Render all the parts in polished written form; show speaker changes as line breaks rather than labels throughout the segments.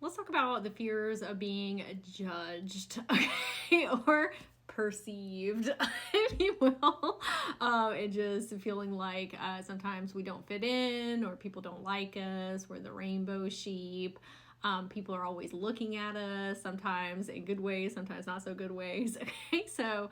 let's talk about the fears of being judged, okay, or perceived, if you will, and just feeling like sometimes we don't fit in, or people don't like us, we're the rainbow sheep. People are always looking at us, sometimes in good ways, sometimes not so good ways. Okay, so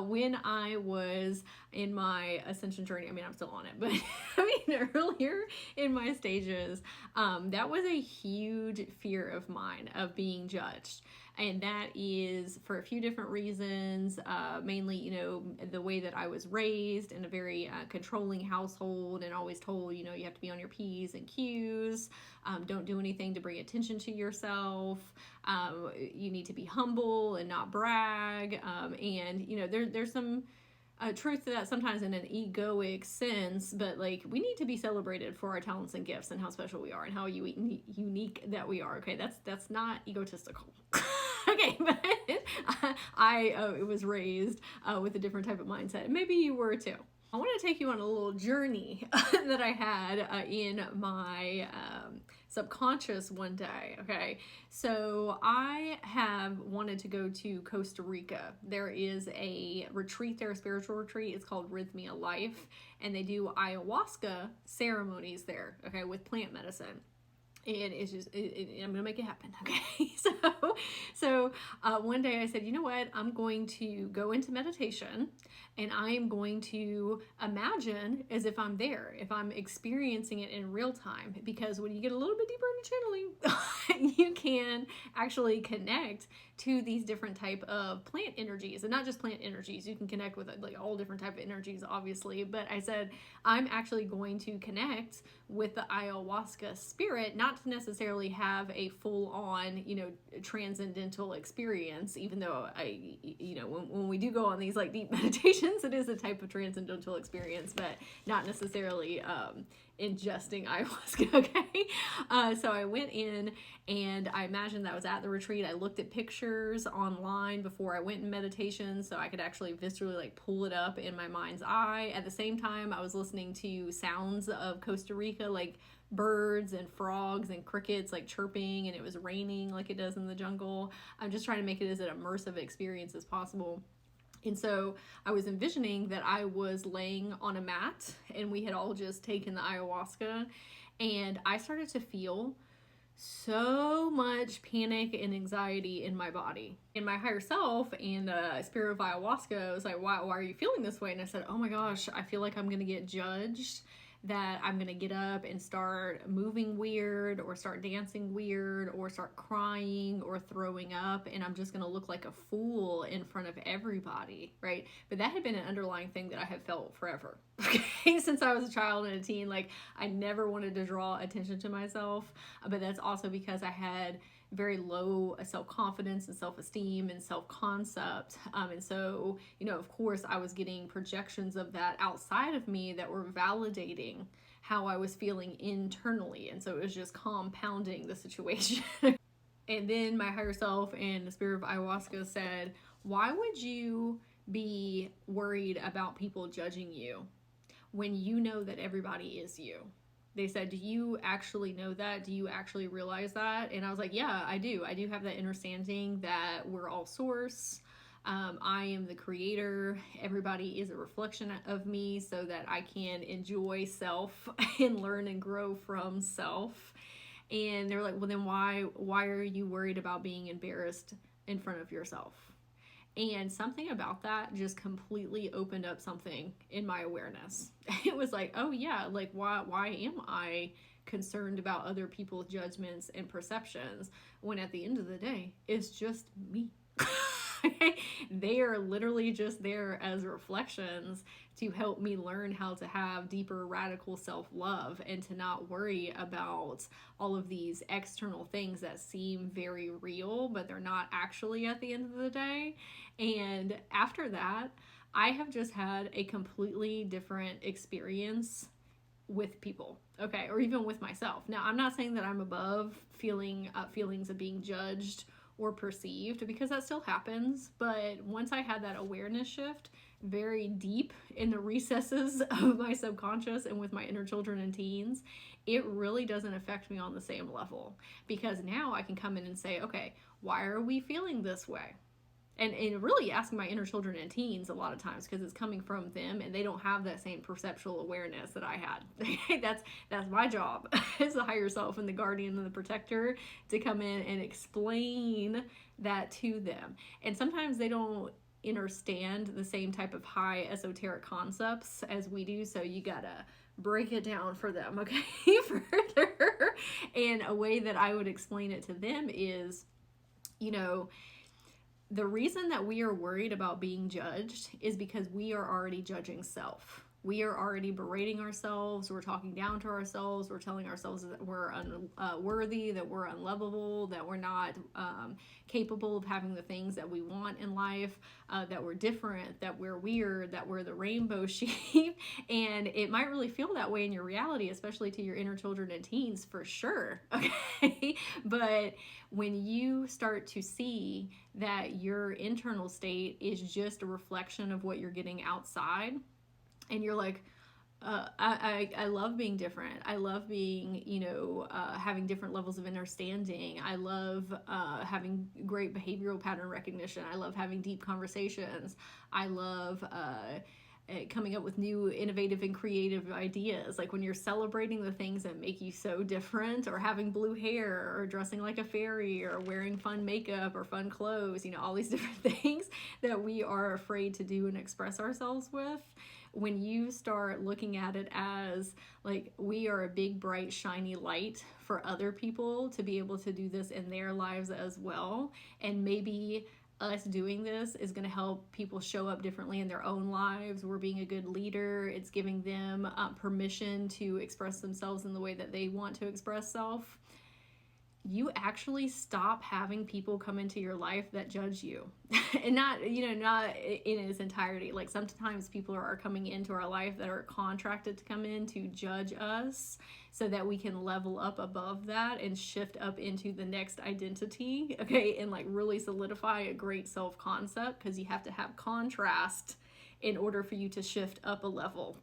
when I was in my ascension journey, I mean, I'm still on it, but I mean, earlier in my stages, that was a huge fear of mine, of being judged. And that is for a few different reasons, mainly, you know, the way that I was raised in a very controlling household, and always told, you know, you have to be on your P's and Q's, don't do anything to bring attention to yourself, you need to be humble and not brag, and, you know, there's some truth to that sometimes in an egoic sense, but like we need to be celebrated for our talents and gifts and how special we are and how unique that we are. Okay, that's not egotistical. Okay, but I was raised with a different type of mindset. Maybe you were too. I want to take you on a little journey that I had in my subconscious one day. Okay, so I have wanted to go to Costa Rica. There is a retreat there, a spiritual retreat. It's called Rhythmia Life, and they do ayahuasca ceremonies there, okay, with plant medicine. And it's just, I'm gonna make it happen. Okay, so one day I said, you know what? I'm going to go into meditation, and I am going to imagine as if I'm there, if I'm experiencing it in real time. Because when you get a little bit deeper into channeling, you can actually connect to these different type of plant energies, and not just plant energies. You can connect with like all different type of energies, obviously. But I said I'm actually going to connect with the ayahuasca spirit, not to necessarily have a full-on, you know, transcendental experience, even though when we do go on these like deep meditations, it is a type of transcendental experience, but not necessarily ingesting ayahuasca. Okay, so I went in and I imagined that I was at the retreat. I looked at pictures online before I went in meditation, so I could actually viscerally like pull it up in my mind's eye. At the same time, I was listening to sounds of Costa Rica, like birds and frogs and crickets like chirping, and it was raining like it does in the jungle. I'm just trying to make it as an immersive experience as possible. And so I was envisioning that I was laying on a mat, and we had all just taken the ayahuasca, and I started to feel so much panic and anxiety in my body. In my higher self and spirit of ayahuasca was like, why are you feeling this way? And I said, oh my gosh, I feel like I'm gonna get judged, that I'm gonna get up and start moving weird, or start dancing weird, or start crying or throwing up, and I'm just gonna look like a fool in front of everybody, right? But that had been an underlying thing that I had felt forever. Okay, since I was a child and a teen, like I never wanted to draw attention to myself, but that's also because I had very low self-confidence and self-esteem and self-concept, and so, you know, of course I was getting projections of that outside of me that were validating how I was feeling internally, and so it was just compounding the situation. And then my higher self and the spirit of ayahuasca said, why would you be worried about people judging you when you know that everybody is you? They said, do you actually know that? Do you actually realize that? And I was like, yeah, I do. I do have that understanding that we're all source. I am the creator. Everybody is a reflection of me, so that I can enjoy self and learn and grow from self. And they're like, well, then why are you worried about being embarrassed in front of yourself? And something about that just completely opened up something in my awareness. It was like, oh yeah, like why am I concerned about other people's judgments and perceptions, when at the end of the day, it's just me. They are literally just there as reflections to help me learn how to have deeper radical self-love, and to not worry about all of these external things that seem very real, but they're not actually at the end of the day. And after that, I have just had a completely different experience with people, okay, or even with myself. Now, I'm not saying that I'm above feelings of being judged or perceived, because that still happens. But once I had that awareness shift, very deep in the recesses of my subconscious and with my inner children and teens, it really doesn't affect me on the same level, because now I can come in and say, okay, why are we feeling this way? And really asking my inner children and teens a lot of times, because it's coming from them and they don't have that same perceptual awareness that I had. That's my job as the higher self and the guardian and the protector, to come in and explain that to them. And sometimes they don't understand the same type of high esoteric concepts as we do, so you gotta break it down for them, okay? Further. And a way that I would explain it to them is, you know, the reason that we are worried about being judged is because we are already judging self. We are already berating ourselves. We're talking down to ourselves. We're telling ourselves that we're unworthy, that we're unlovable, that we're not capable of having the things that we want in life, that we're different, that we're weird, that we're the rainbow sheep. And it might really feel that way in your reality, especially to your inner children and teens, for sure. Okay. But when you start to see that your internal state is just a reflection of what you're getting outside, and you're like, I love being different. I love being, having different levels of understanding. I love having great behavioral pattern recognition. I love having deep conversations. I love coming up with new innovative and creative ideas. Like when you're celebrating the things that make you so different, or having blue hair, or dressing like a fairy, or wearing fun makeup or fun clothes, all these different things that we are afraid to do and express ourselves with. When you start looking at it as like we are a big, bright, shiny light for other people to be able to do this in their lives as well, and maybe us doing this is going to help people show up differently in their own lives. We're being a good leader. It's giving them permission to express themselves in the way that they want to express self. You actually stop having people come into your life that judge you. And not in its entirety. Like sometimes people are coming into our life that are contracted to come in to judge us, so that we can level up above that and shift up into the next identity, okay? And like really solidify a great self-concept, because you have to have contrast in order for you to shift up a level.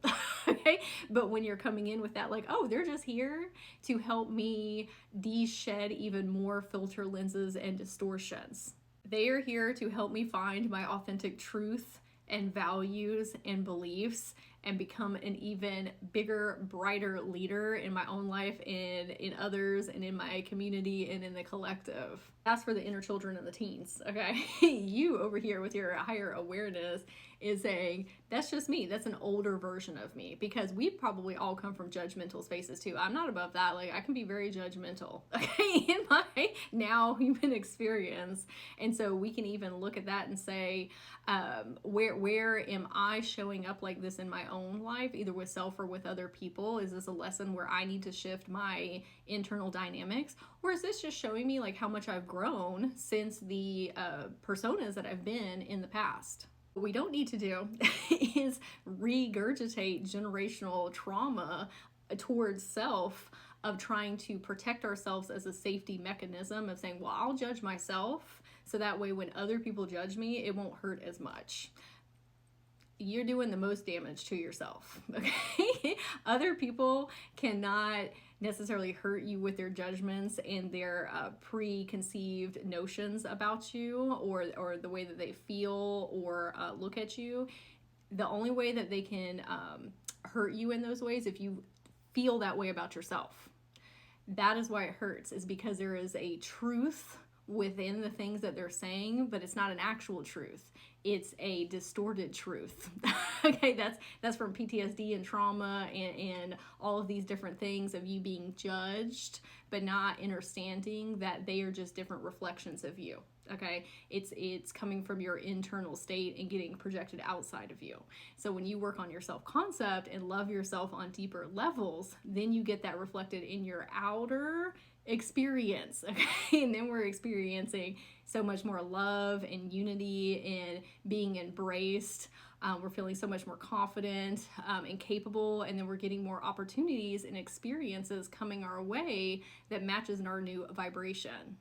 Okay? But when you're coming in with that, like, oh, they're just here to help me de-shed even more filter lenses and distortions. They are here to help me find my authentic truth and values and beliefs, and become an even bigger, brighter leader in my own life and in others and in my community and in the collective. That's for the inner children and the teens, okay? You over here with your higher awareness is saying, that's just me. That's an older version of me, because we probably all come from judgmental spaces too. I'm not above that. Like I can be very judgmental, okay, in my now human experience. And so we can even look at that and say, where am I showing up like this in my own life, either with self or with other people? Is this a lesson where I need to shift my internal dynamics? Or is this just showing me like how much I've grown since the personas that I've been in the past? What we don't need to do is regurgitate generational trauma towards self, of trying to protect ourselves as a safety mechanism, of saying, well, I'll judge myself, so that way when other people judge me, it won't hurt as much. You're doing the most damage to yourself, okay? Other people cannot necessarily hurt you with their judgments and their preconceived notions about you, or the way that they feel or look at you. The only way that they can hurt you in those ways, if you feel that way about yourself. That is why it hurts, is because there is a truth within the things that they're saying, but it's not an actual truth. It's a distorted truth. Okay, that's from PTSD and trauma and all of these different things of you being judged, but not understanding that they are just different reflections of you. Okay, it's coming from your internal state and getting projected outside of you. So when you work on your self-concept and love yourself on deeper levels, then you get that reflected in your outer experience, okay? And then we're experiencing so much more love and unity and being embraced. We're feeling so much more confident and capable, and then we're getting more opportunities and experiences coming our way that matches our new vibration.